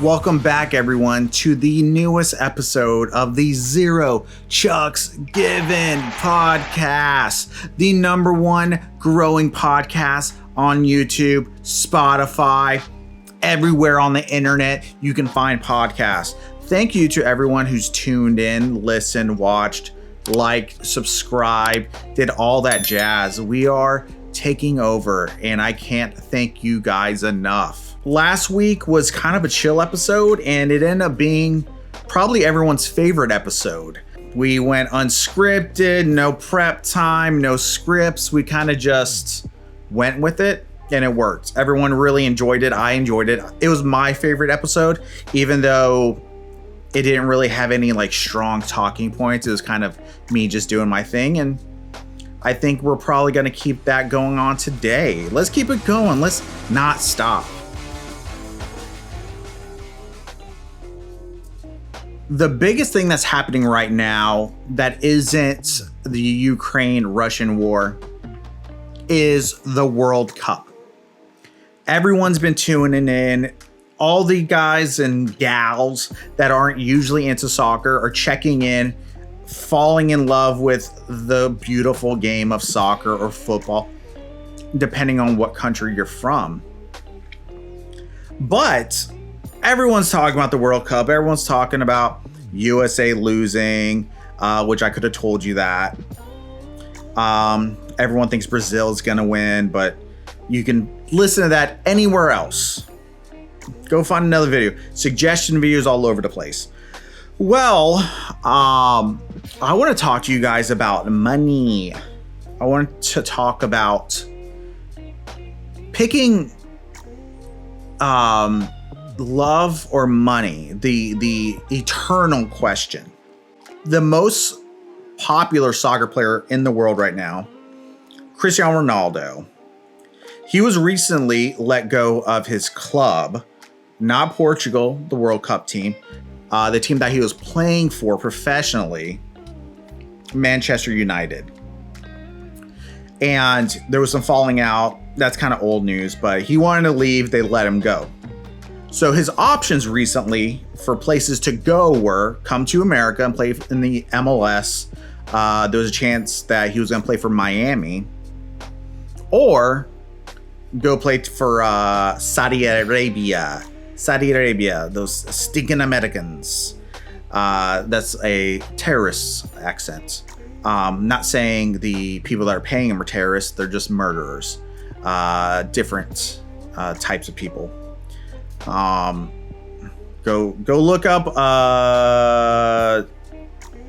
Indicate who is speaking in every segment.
Speaker 1: Welcome back, everyone, to the newest episode of the Zero Chucks Given podcast, the #1 growing podcast on YouTube, Spotify, everywhere on the internet you can find podcasts. Thank you to everyone who's tuned in, listened, watched, liked, subscribed, did all that jazz. We are taking over, and I can't thank you guys enough. Last week was kind of a chill episode, and it ended up being probably everyone's favorite episode. We went unscripted, no prep time, no scripts. We kind of just went with it, and it worked. Everyone really enjoyed it. I enjoyed it. It was my favorite episode, even though it didn't really have any like strong talking points. It was kind of me just doing my thing, and I think we're probably going to keep that going on today. Let's keep it going. Let's not stop. The biggest thing that's happening right now that isn't the Ukraine-Russian war is the World Cup. Everyone's been tuning in. All the guys and gals that aren't usually into soccer are checking in, falling in love with the beautiful game of soccer or football, depending on what country you're from. But everyone's talking about the World Cup. Everyone's talking about USA losing, which I could have told you that. Everyone thinks Brazil is going to win, but you can listen to that anywhere else. Go find another video. Suggestion videos all over the place. Well, I want to talk to you guys about money. I want to talk about picking love or money, the eternal question. The most popular soccer player in the world right now, Cristiano Ronaldo. He was recently let go of his club, not Portugal, the World Cup team, the team that he was playing for professionally, Manchester United. And there was some falling out. That's kind of old news, but he wanted to leave. They let him go. So his options recently for places to go were come to America and play in the MLS. There was a chance that he was going to play for Miami, or go play for Saudi Arabia. Saudi Arabia, those stinking Americans. That's a terrorist accent. Not saying the people that are paying him are terrorists. They're just murderers. Different types of people. Go look up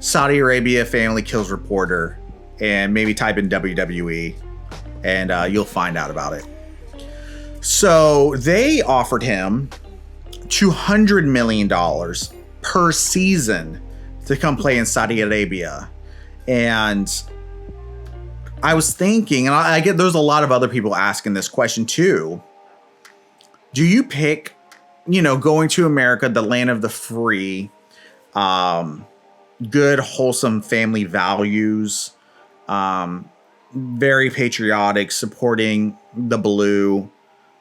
Speaker 1: Saudi Arabia family kills reporter and maybe type in WWE and you'll find out about it. So they offered him $200 million per season to come play in Saudi Arabia. And I was thinking, and I get there's a lot of other people asking this question too. Do you pick, going to America, the land of the free, good, wholesome family values, very patriotic, supporting the blue,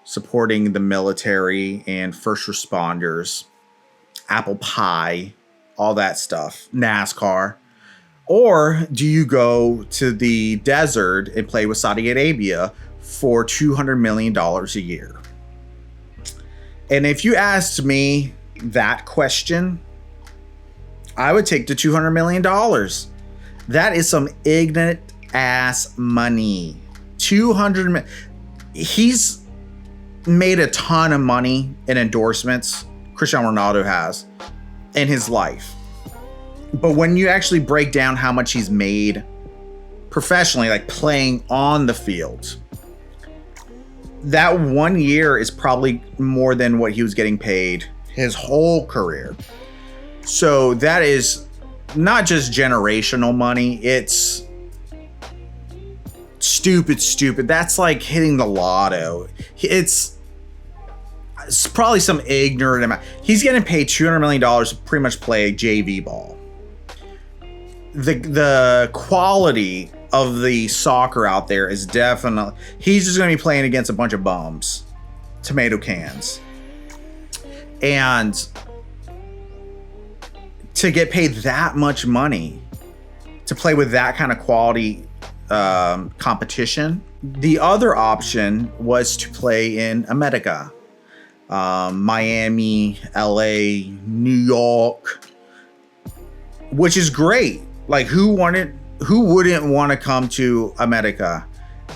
Speaker 1: supporting the military and first responders, apple pie, all that stuff, NASCAR? Or do you go to the desert and play with Saudi Arabia for $200 million a year? And if you asked me that question, I would take the $200 million. That is some ignorant ass money. 200 million. He's made a ton of money in endorsements. Cristiano Ronaldo has in his life. But when you actually break down how much he's made professionally, like playing on the field, that 1 year is probably more than what he was getting paid his whole career. So that is not just generational money. It's stupid. That's like hitting the lotto. It's probably some ignorant amount. He's getting paid $200 million to pretty much play JV ball. The quality of the soccer out there is definitely, he's just going to be playing against a bunch of bums, tomato cans. And to get paid that much money to play with that kind of quality competition. The other option was to play in America, Miami, LA, New York, which is great. Like, who wouldn't want to come to America,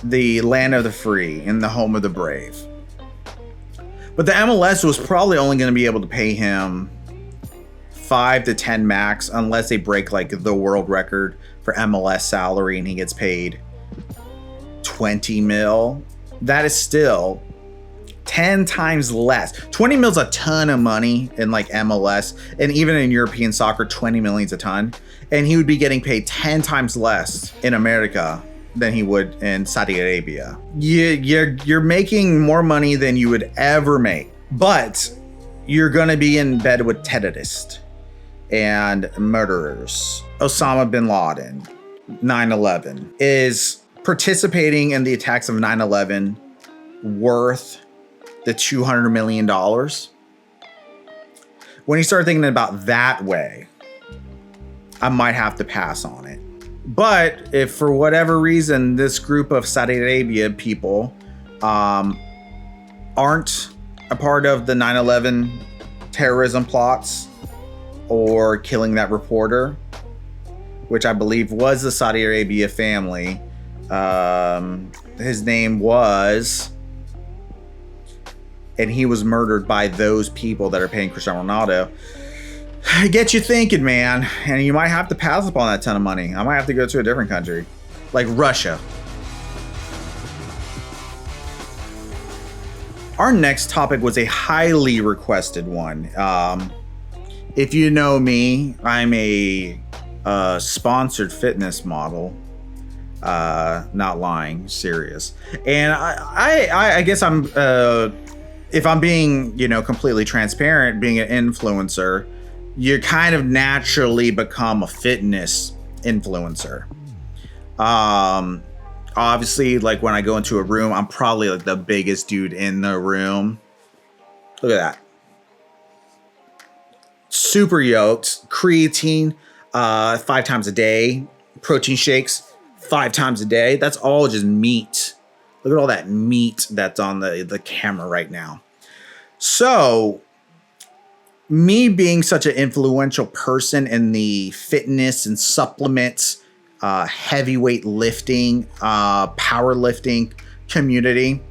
Speaker 1: the land of the free and the home of the brave? But the MLS was probably only going to be able to pay him 5 to 10 max, unless they break like the world record for MLS salary and he gets paid 20 mil. That is still 10 times less. 20 mil's a ton of money in like MLS, and even in European soccer, 20 million's a ton. And he would be getting paid 10 times less in America than he would in Saudi Arabia. You're making more money than you would ever make, but you're gonna be in bed with terrorists and murderers. Osama bin Laden, 9/11. Is participating in the attacks of 9/11 worth the $200 million? When you start thinking about that way, I might have to pass on it. But if for whatever reason this group of Saudi Arabia people aren't a part of the 9/11 terrorism plots or killing that reporter, which I believe was the Saudi Arabia family, his name was, and he was murdered by those people that are paying Cristiano Ronaldo. It gets you thinking, man, and you might have to pass upon that ton of money. I might have to go to a different country, like Russia. Our next topic was a highly requested one. If you know me, I'm a sponsored fitness model. Not lying, serious. And I guess I'm, if I'm being, completely transparent, being an influencer, you kind of naturally become a fitness influencer. Obviously, like when I go into a room, I'm probably like the biggest dude in the room. Look at that. Super yoked, creatine 5 times a day, protein shakes 5 times a day. That's all just meat. Look at all that meat that's on the camera right now. So, me being such an influential person in the fitness and supplements, heavyweight lifting, powerlifting community,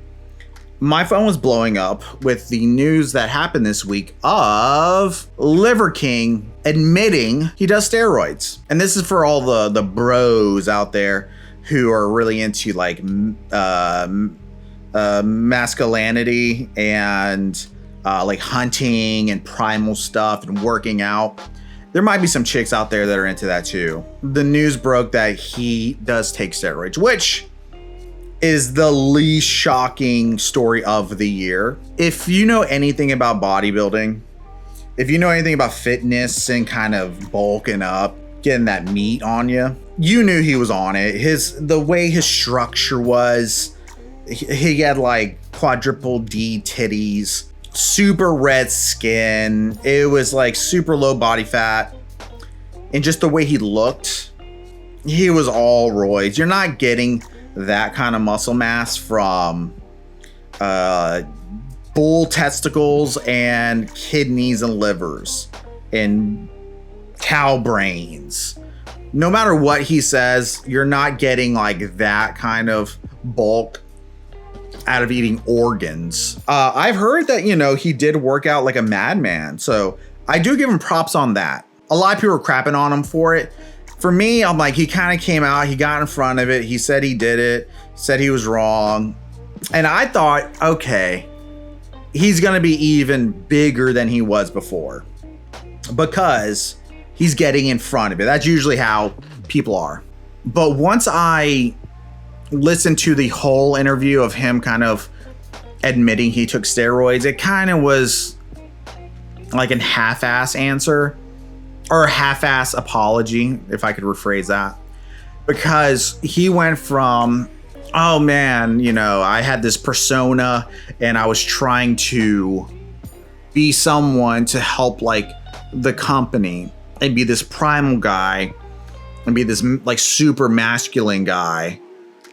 Speaker 1: my phone was blowing up with the news that happened this week of Liver King admitting he does steroids. And this is for all the bros out there who are really into like masculinity and like hunting and primal stuff and working out. There might be some chicks out there that are into that too. The news broke that he does take steroids, which is the least shocking story of the year. If you know anything about bodybuilding, if you know anything about fitness and kind of bulking up, getting that meat on you, you knew he was on it. The way his structure was, he had like quadruple D titties, super red skin. It was like super low body fat. And just the way he looked, he was all roids. You're not getting that kind of muscle mass from bull testicles and kidneys and livers and cow brains. No matter what he says, you're not getting like that kind of bulk out of eating organs. I've heard that, he did work out like a madman. So I do give him props on that. A lot of people are crapping on him for it. For me, I'm like, he kind of came out, he got in front of it. He said he did it, said he was wrong. And I thought, okay, he's going to be even bigger than he was before because he's getting in front of it. That's usually how people are. But once I listened to the whole interview of him kind of admitting he took steroids, it kind of was like a half-ass answer or a half-ass apology, if I could rephrase that, because he went from, oh man, I had this persona and I was trying to be someone to help like the company and be this primal guy and be this like super masculine guy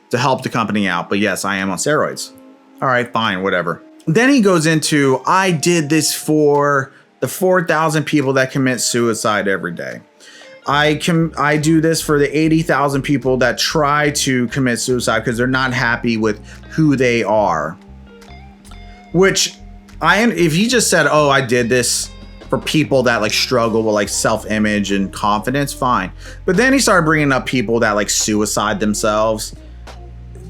Speaker 1: to help the company out. But yes, I am on steroids. All right, fine, whatever. Then he goes into, I did this for the 4,000 people that commit suicide every day. I do this for the 80,000 people that try to commit suicide because they're not happy with who they are. Which if he just said, oh, I did this for people that like struggle with like self-image and confidence, fine. But then he started bringing up people that like suicide themselves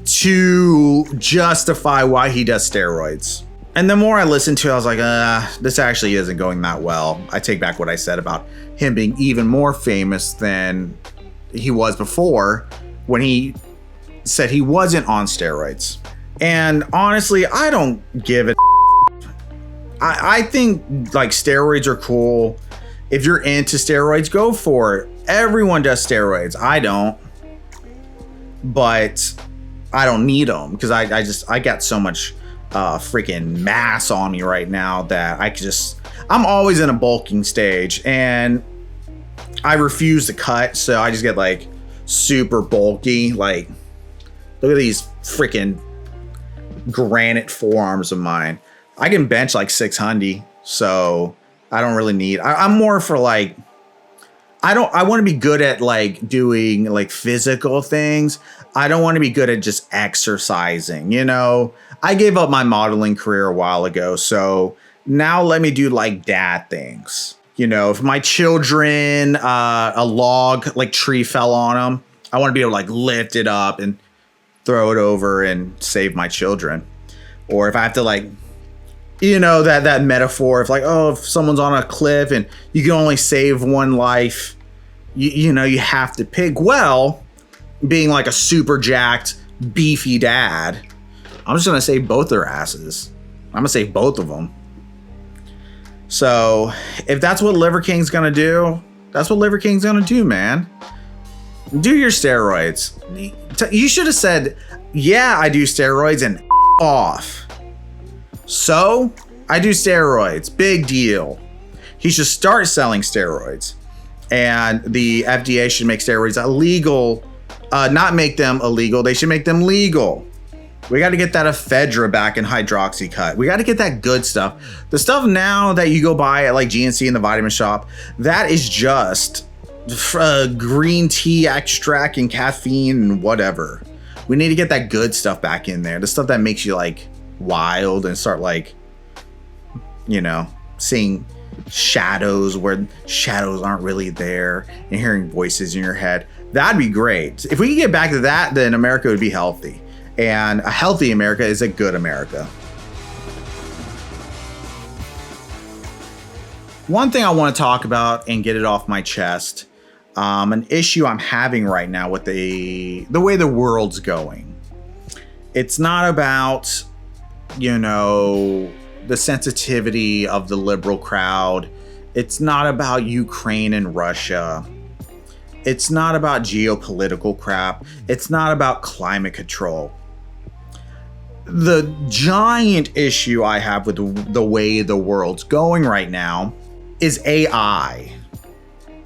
Speaker 1: to justify why he does steroids. And the more I listened to it, I was like, this actually isn't going that well. I take back what I said about him being even more famous than he was before when he said he wasn't on steroids. And honestly, I don't give a I think like steroids are cool. If you're into steroids, go for it. Everyone does steroids. I don't. But I don't need them because I got so much freaking mass on me right now that I'm always in a bulking stage and I refuse to cut, so I just get like super bulky. Like, look at these freaking granite forearms of mine. I can bench like 600, so I don't really need. I'm more for like, I want to be good at like doing like physical things. I don't want to be good at just exercising, you know? I gave up my modeling career a while ago, so now let me do like dad things. You know, if my children, a log like tree fell on them, I want to be able to like lift it up and throw it over and save my children. Or if I have to like, you know, that metaphor of like, oh, if someone's on a cliff and you can only save one life, you know, you have to pick. Well, being like a super jacked, beefy dad, I'm just going to save both their asses. I'm going to save both of them. So if that's what Liver King's going to do, that's what Liver King's going to do, man. Do your steroids. You should have said, yeah, I do steroids and off. So I do steroids. Big deal. He should start selling steroids. And the FDA should make steroids illegal. Not make them illegal. They should make them legal. We got to get that ephedra back in hydroxycut. We got to get that good stuff. The stuff now that you go buy at like GNC in the vitamin shop, that is just green tea extract and caffeine and whatever. We need to get that good stuff back in there. The stuff that makes you like wild and start like, you know, seeing shadows where shadows aren't really there and hearing voices in your head. That'd be great. If we could get back to that, then America would be healthy. And a healthy America is a good America. One thing I want to talk about and get it off my chest, an issue I'm having right now with the way the world's going. It's not about, you know, the sensitivity of the liberal crowd. It's not about Ukraine and Russia. It's not about geopolitical crap. It's not about climate control. The giant issue I have with the way the world's going right now is AI.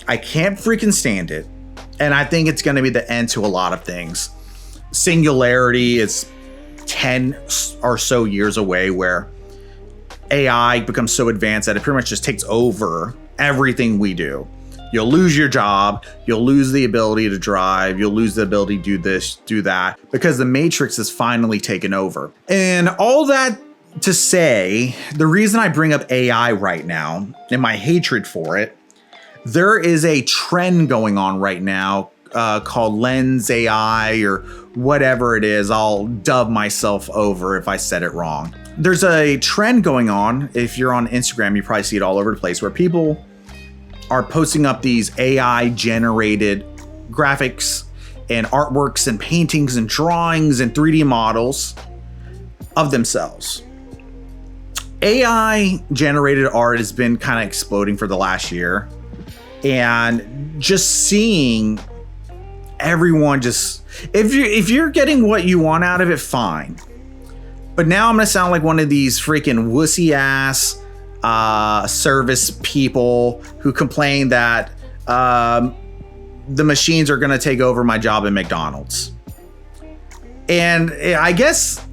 Speaker 1: I can't freaking stand it. And I think it's going to be the end to a lot of things. Singularity is 10 or so years away where AI becomes so advanced that it pretty much just takes over everything we do. You'll lose your job. You'll lose the ability to drive. You'll lose the ability to do this, do that, because the Matrix is finally taken over. And all that to say, the reason I bring up AI right now and my hatred for it, there is a trend going on right now called Lensa AI or whatever it is. I'll dub myself over if I said it wrong. There's a trend going on. If you're on Instagram, you probably see it all over the place where people are posting up these AI generated graphics and artworks and paintings and drawings and 3D models of themselves. AI generated art has been kind of exploding for the last year, and just seeing everyone just, if you're getting what you want out of it, fine. But now I'm gonna sound like one of these freaking wussy ass service people who complain that the machines are going to take over my job at McDonald's. And I guess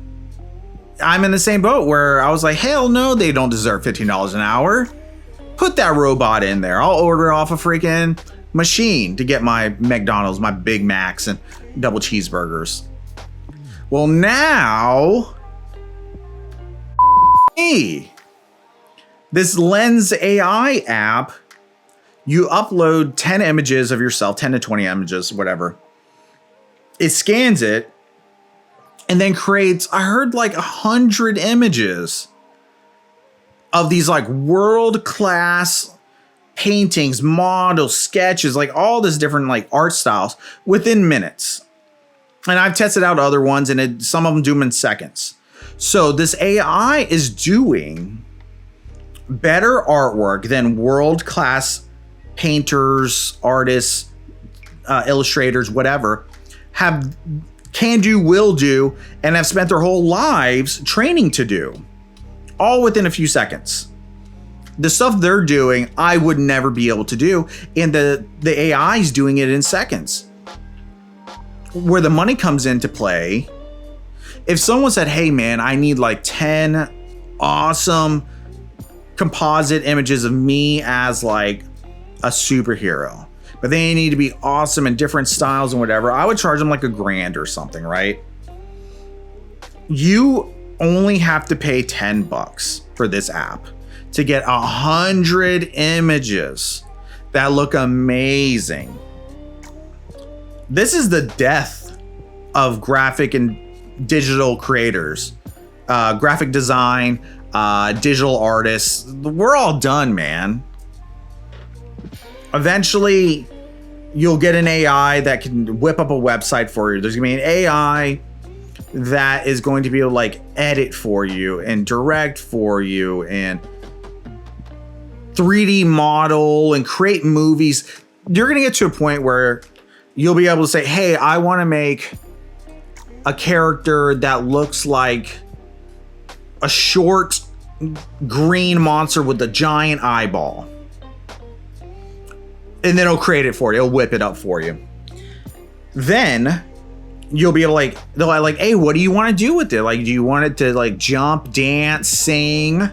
Speaker 1: I'm in the same boat where I was like, hell no, they don't deserve $15 an hour. Put that robot in there. I'll order off a freaking machine to get my McDonald's, my Big Macs and double cheeseburgers. Well, now, this Lensa AI app, you upload 10 images of yourself, 10 to 20 images, whatever. It scans it and then creates, I heard like 100 images of these like world-class paintings, models, sketches, like all this different like art styles within minutes. And I've tested out other ones and some of them do them in seconds. So this AI is doing better artwork than world-class painters, artists, illustrators, whatever, can do, will do, and have spent their whole lives training to do, all within a few seconds. The stuff they're doing, I would never be able to do, and the AI is doing it in seconds. Where the money comes into play, if someone said, hey man, I need like 10 awesome composite images of me as like a superhero, but they need to be awesome in different styles and whatever, I would charge them like $1,000 or something, right? You only have to pay $10 for this app to get 100 images that look amazing. This is the death of graphic and digital creators, graphic design, digital artists. We're all done, man. Eventually, you'll get an AI that can whip up a website for you. There's gonna be an AI that is going to be able to like edit for you and direct for you and 3D model and create movies. You're gonna get to a point where you'll be able to say, hey, I wanna make a character that looks like a short green monster with a giant eyeball. And then it'll create it for you. It'll whip it up for you. Then you'll be able to like, they'll like, hey, what do you want to do with it? Like, do you want it to like jump, dance, sing?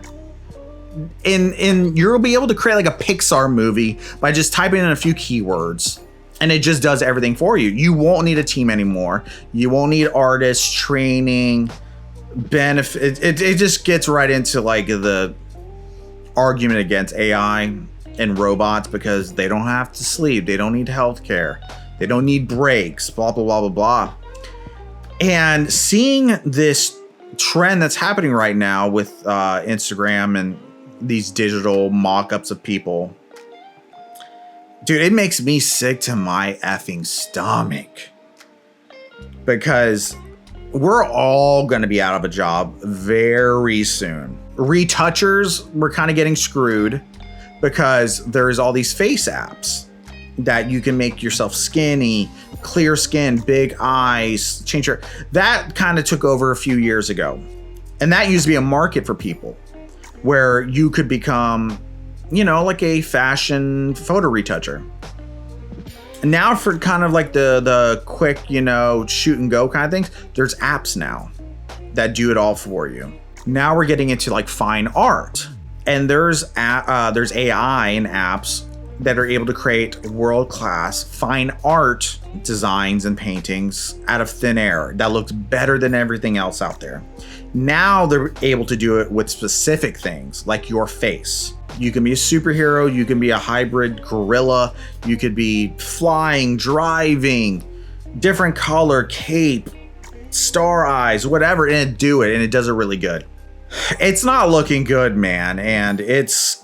Speaker 1: And you'll be able to create like a Pixar movie by just typing in a few keywords. And it just does everything for you. You won't need a team anymore. You won't need artists, training, benefit. It just gets right into like the argument against AI and robots because they don't have to sleep. They don't need healthcare. They don't need breaks, blah, blah, blah, blah, blah. And seeing this trend that's happening right now with Instagram and these digital mock-ups of people, dude, it makes me sick to my effing stomach because we're all going to be out of a job very soon. Retouchers, we're kind of getting screwed because there's all these face apps that you can make yourself skinny, clear skin, big eyes, change your... That kind of took over a few years ago. And that used to be a market for people where you could become, you know, like a fashion photo retoucher. And now for kind of like the quick, you know, shoot and go kind of things, there's apps now that do it all for you. Now we're getting into like fine art. And there's AI and apps that are able to create world-class fine art designs and paintings out of thin air that looks better than everything else out there. Now they're able to do it with specific things like your face. You can be a superhero, you can be a hybrid gorilla, you could be flying, driving, different color, cape, star eyes, whatever, and do it, and it does it really good. It's not looking good, man, and it's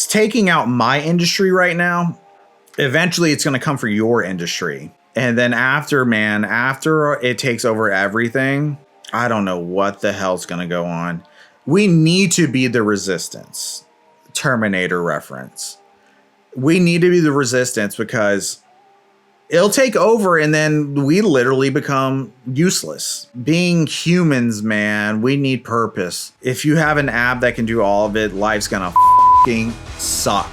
Speaker 1: taking out my industry right now. Eventually, it's going to come for your industry. And then after it takes over everything, I don't know what the hell's going to go on. We need to be the resistance. Terminator reference. We need to be the resistance because it'll take over and then we literally become useless. Being humans, man, we need purpose. If you have an app that can do all of it, life's gonna fucking suck.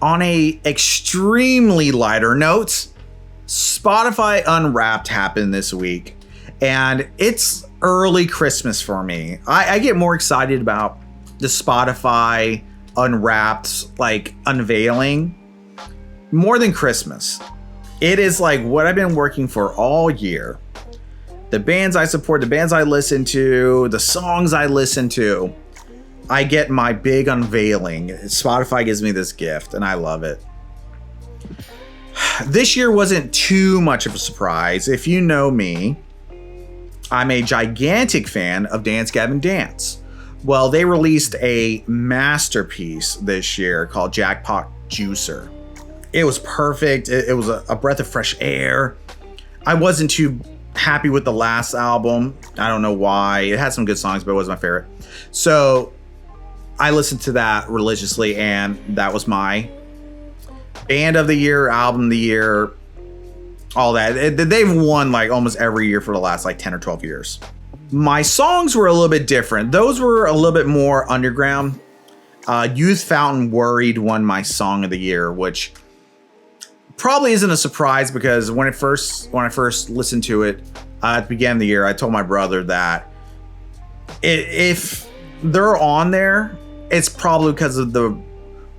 Speaker 1: On a extremely lighter note, Spotify Unwrapped happened this week, and it's early Christmas for me. I get more excited about the Spotify Unwrapped like unveiling more than Christmas. It is like what I've been working for all year. The bands I support, the bands I listen to, the songs I listen to. I get my big unveiling. Spotify gives me this gift and I love it. This year wasn't too much of a surprise. If you know me, I'm a gigantic fan of Dance Gavin Dance. Well, they released a masterpiece this year called Jackpot Juicer. It was perfect. It was a breath of fresh air. I wasn't too happy with the last album. I don't know why. It had some good songs, but it wasn't my favorite. So I listened to that religiously, and that was my band of the year, album of the year, all that. They've won like almost every year for the last like 10 or 12 years. My songs were a little bit different. Those were a little bit more underground. Youth Fountain Worried won my song of the year, which probably isn't a surprise because when I first listened to it at the beginning of the year, I told my brother that if they're on there, it's probably because of the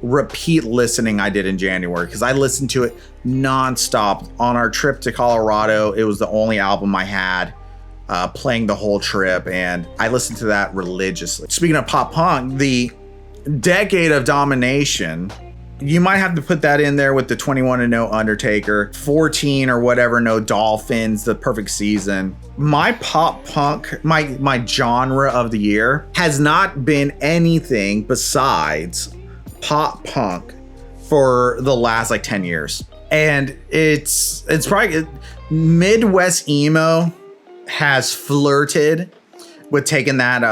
Speaker 1: repeat listening I did in January, because I listened to it nonstop on our trip to Colorado. It was the only album I had playing the whole trip, and I listened to that religiously. Speaking of pop punk, the Decade of Domination, you might have to put that in there with the 21 and No Undertaker, 14 or whatever, No Dolphins, The Perfect Season. My pop punk, my genre of the year has not been anything besides pop punk for the last like 10 years. And it's probably Midwest emo has flirted with taking that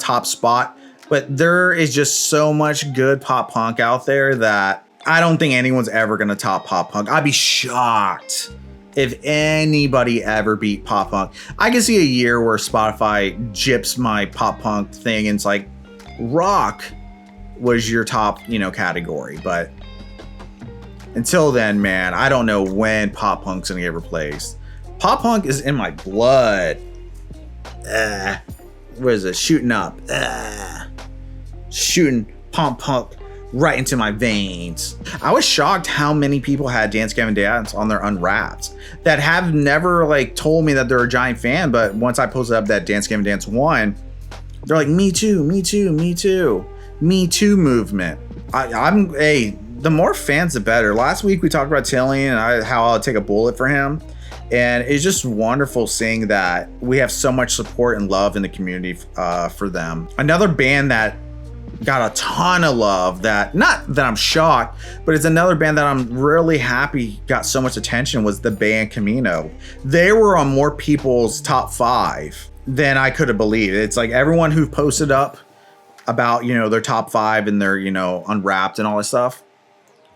Speaker 1: top spot, but there is just so much good pop punk out there that I don't think anyone's ever gonna top pop punk. I'd be shocked if anybody ever beat pop punk. I can see a year where Spotify gyps my pop punk thing and it's like rock was your top, category, but until then, man, I don't know when pop punk's gonna get replaced. Pop punk is in my blood. What is it? Shooting up. Shooting pop punk right into my veins. I was shocked how many people had Dance Gavin Dance on their Unwrapped that have never like told me that they're a giant fan, but once I posted up that Dance Gavin Dance won, they're like, me too, me too, me too. Me Too movement. The more fans, the better. Last week we talked about Tilly and how I'll take a bullet for him. And it's just wonderful seeing that we have so much support and love in the community for them. Another band that got a ton of love, that not that I'm shocked, but it's another band that I'm really happy got so much attention, was the band Camino. They were on more people's top 5 than I could have believed. It's like everyone who posted up about, their top 5 and their, Unwrapped and all this stuff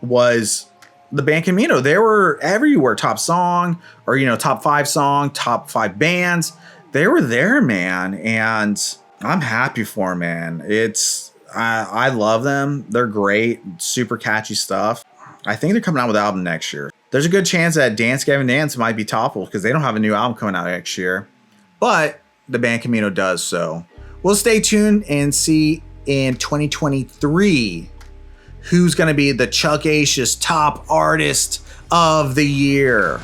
Speaker 1: was the band Camino. They were everywhere. Top song or, top 5 song, top 5 bands. They were there, man. And I'm happy for them, man. I love them. They're great. Super catchy stuff. I think they're coming out with an album next year. There's a good chance that Dance Gavin Dance might be toppled because they don't have a new album coming out next year. But the band Camino does, so we'll stay tuned and see in 2023 who's going to be the Chuckacious top artist of the year.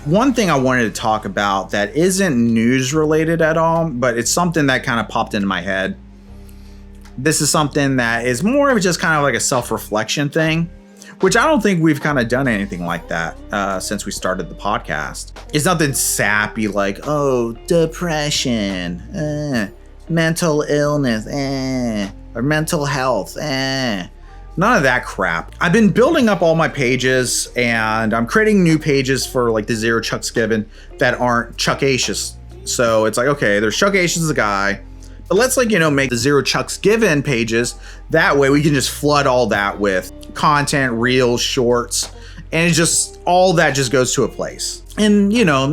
Speaker 1: One thing I wanted to talk about that isn't news related at all, but it's something that kind of popped into my head. This is something that is more of just kind of like a self-reflection thing, which I don't think we've kind of done anything like that since we started the podcast. It's nothing sappy like, oh, depression, mental illness, or mental health, none of that crap. I've been building up all my pages and I'm creating new pages for like the Zero Chucks Given that aren't Chuckacious. So it's like, okay, there's Chuckacious as a guy, But let's make the Zero Chucks Given pages. That way we can just flood all that with content, reels, shorts, and it's just all that just goes to a place. And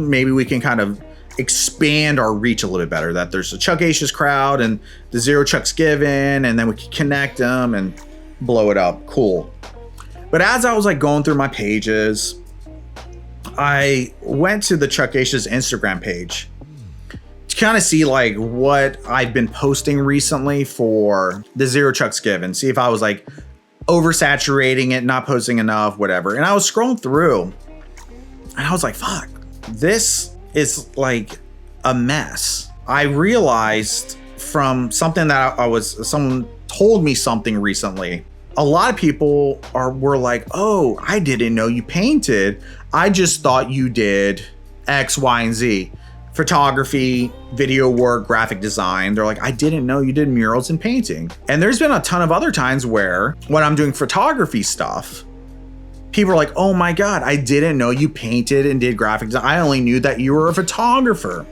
Speaker 1: maybe we can kind of expand our reach a little bit better, that there's a Chuckacious crowd and the Zero Chucks Given, and then we can connect them and blow it up. Cool. But as I was going through my pages, I went to the Chuckacious Instagram page to kind of see what I've been posting recently for the Zero Chucks Given, see if I was oversaturating it, not posting enough, whatever. And I was scrolling through and I was like, fuck, this is a mess. I realized from something that someone told me something recently. A lot of people were like, oh, I didn't know you painted. I just thought you did X, Y, and Z. Photography, video work, graphic design. They're like, I didn't know you did murals and painting. And there's been a ton of other times where when I'm doing photography stuff, people are like, oh my God, I didn't know you painted and did graphic design. I only knew that you were a photographer.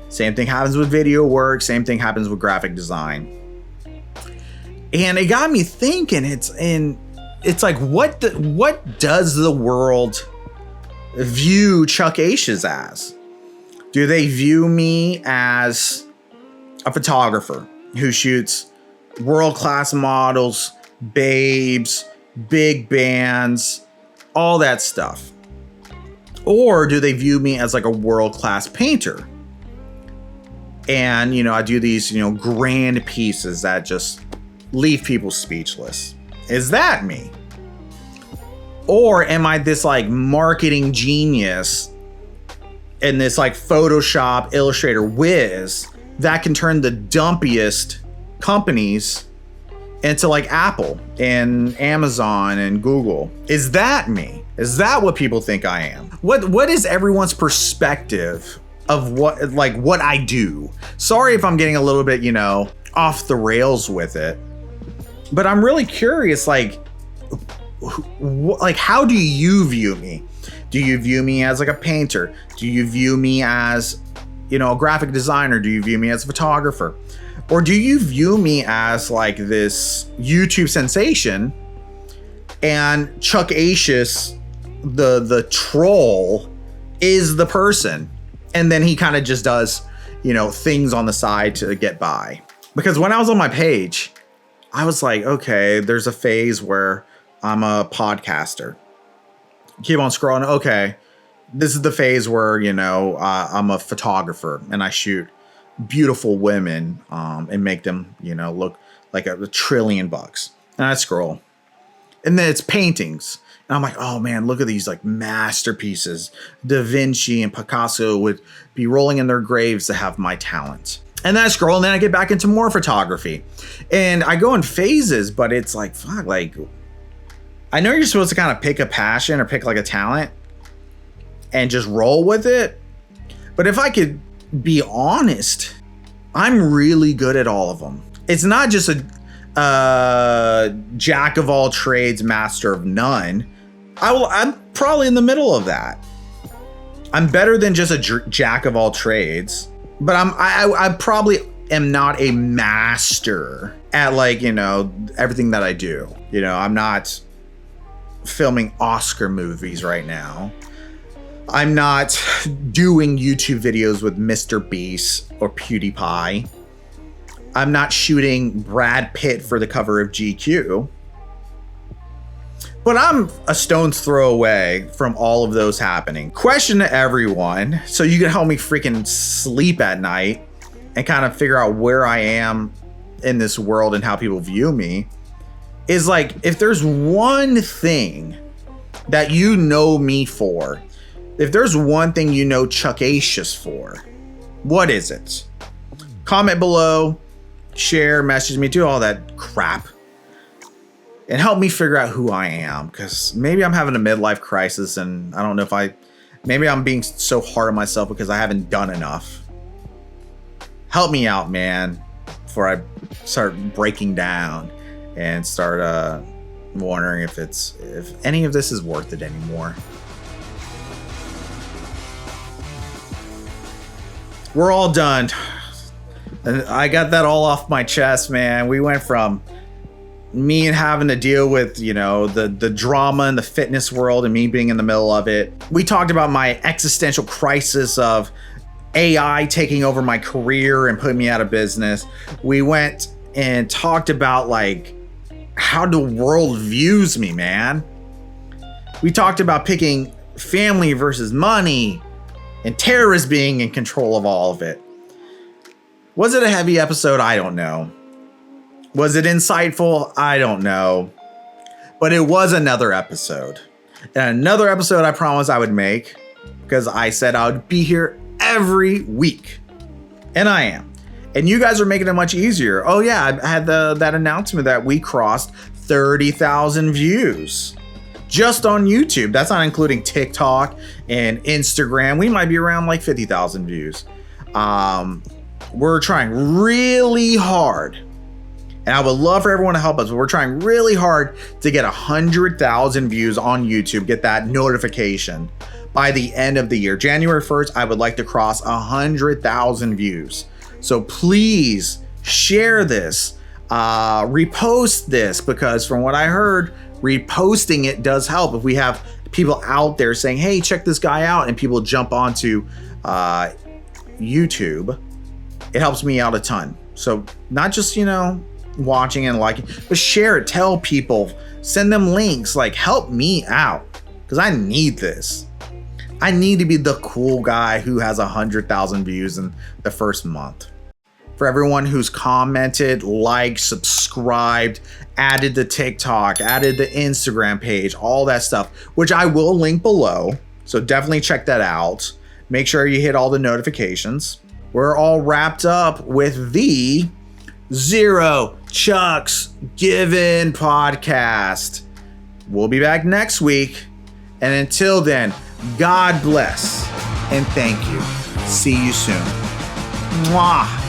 Speaker 1: Same thing happens with video work. Same thing happens with graphic design. And it got me thinking, it's like, what does the world view Chuckacious as? Do they view me as a photographer who shoots world-class models, babes, big bands, all that stuff? Or do they view me as a world-class painter? And, I do these, grand pieces that just leave people speechless. Is that me? Or am I this marketing genius and this Photoshop, Illustrator whiz that can turn the dumpiest companies into Apple and Amazon and Google? Is that me? Is that what people think I am? What is everyone's perspective of what I do? Sorry if I'm getting a little bit, off the rails with it, but I'm really curious, how do you view me? Do you view me as a painter? Do you view me as, a graphic designer? Do you view me as a photographer? Or do you view me as this YouTube sensation and Chuckacious, the troll, is the person? And then he kind of just does, things on the side to get by. Because when I was on my page, I was like, okay, there's a phase where I'm a podcaster. Keep on scrolling. Okay, this is the phase where, I'm a photographer and I shoot beautiful women and make them, look like $1 trillion. And I scroll. And then it's paintings. And I'm like, oh man, look at these masterpieces. Da Vinci and Picasso would be rolling in their graves to have my talent. And then I scroll and then I get back into more photography. And I go in phases, but it's fuck, I know you're supposed to kind of pick a passion or pick a talent and just roll with it. But if I could be honest, I'm really good at all of them. It's not just a jack of all trades, master of none. I'm probably in the middle of that. I'm better than just a jack of all trades, but I probably am not a master at everything that I do. I'm not filming Oscar movies right now. I'm not doing YouTube videos with Mr. Beast or PewDiePie. I'm not shooting Brad Pitt for the cover of GQ. But I'm a stone's throw away from all of those happening. Question to everyone, so you can help me freaking sleep at night and kind of figure out where I am in this world and how people view me, is if there's one thing that you know me for, if there's one thing you know Chuckacious for, what is it? Comment below, share, message me, do all that crap. And help me figure out who I am, because maybe I'm having a midlife crisis and I don't know if maybe I'm being so hard on myself because I haven't done enough. Help me out, man, before I start breaking down and start wondering if any of this is worth it anymore. We're all done. And I got that all off my chest, man. We went from me having to deal with, you know, the drama in the fitness world and me being in the middle of it. We talked about my existential crisis of AI taking over my career and putting me out of business. We went and talked about like how the world views me, man. We talked about picking family versus money and terrorists being in control of all of it. Was it a heavy episode? I don't know. Was it insightful? I don't know. But it was another episode. And another episode I promised I would make, because I said I would be here every week. And I am. And you guys are making it much easier. Oh yeah, I had that announcement that we crossed 30,000 views. Just on YouTube. That's not including TikTok and Instagram. We might be around like 50,000 views. We're trying really hard. And I would love for everyone to help us. But we're trying really hard to get 100,000 views on YouTube. Get that notification by the end of the year. January 1st, I would like to cross 100,000 views. So please share this. Repost this, because from what I heard, reposting it does help. If we have people out there saying, hey, check this guy out, and people jump onto YouTube, it helps me out a ton. So not just, you know, watching and liking, but share it, tell people, send them links, like help me out, because I need this. I need to be the cool guy who has 100,000 views in the first month. For everyone who's commented, liked, subscribed, added the TikTok, added the Instagram page, all that stuff, which I will link below. So definitely check that out. Make sure you hit all the notifications. We're all wrapped up with the Zero Chucks Given podcast. We'll be back next week. And until then, God bless and thank you. See you soon. Mwah.